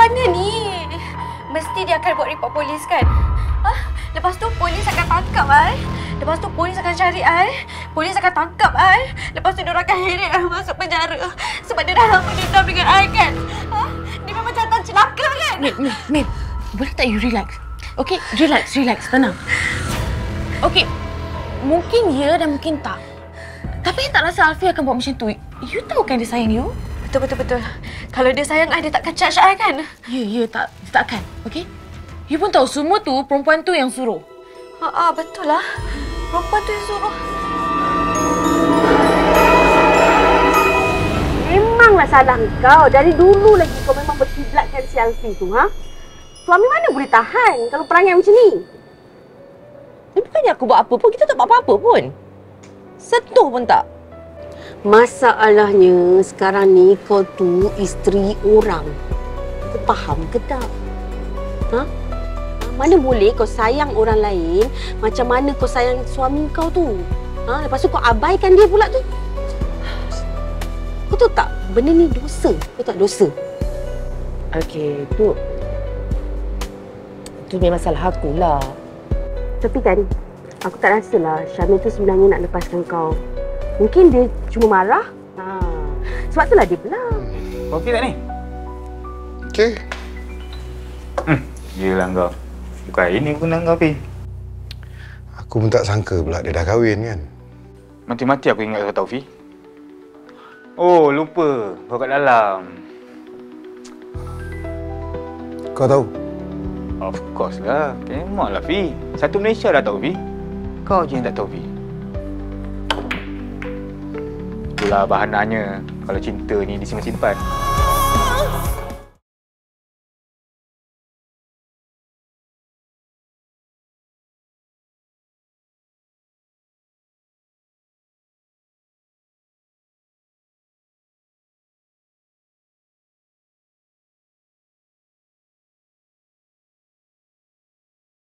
mana ni? Mesti dia akan buat report polis kan? Lepas tu polis akan tangkap I. Lepas tu polis akan cari I. Polis akan tangkap I. Lepas tu dia akan heret I masuk penjara. Sebab dia dah lama dendam dengan I kan? Dia memang jantan celaka kan? Min, boleh tak you relax? Okay, relax, tenang. Okay, mungkin ya dan mungkin tak. Tapi I tak rasa Alfie akan buat macam tu. You tahu kan dia sayang you? Betul. Kalau dia sayang I, dia takkan charge I kan? Ya, takkan. Okay? You pun tahu semua tu perempuan tu yang suruh. Betul lah. Perempuan tu yang suruh. Memanglah salah kau. Dari dulu lagi kau memang berkiblatkan si Alfie tu, ha? Suami mana boleh tahan kalau perangai macam ni? Bukannya aku buat apa pun, kita tak buat apa-apa pun. Sentuh pun tak. Masalahnya sekarang ni kau tu isteri orang. Kau faham ke tak? Mana boleh kau sayang orang lain macam mana kau sayang suami kau tu? Lepas tu kau abaikan dia pula tu. Kau tahu tak, benda ni dosa. Kau tak dosa? Okey, tu memang salah aku lah. Tapi kan, aku tak rasalah Syamil tu sebenarnya nak lepaskan kau. Mungkin dia cuma marah. Sebab itulah dia belah. Okey tak ni? Okey. Yelah kau. Bukan ini guna kau, Fi. Aku pun tak sangka pula dia dah kahwin kan. Mati-mati aku ingat kau tahu, Fi. Oh, lupa. Kau kat dalam. Kau tahu? Of course lah. Memanglah, Fi. Satu Malaysia dah tahu, Fi. Kau je yang tak tahu, Fi. Itulah bahananya kalau cinta ni disimpan-simpan.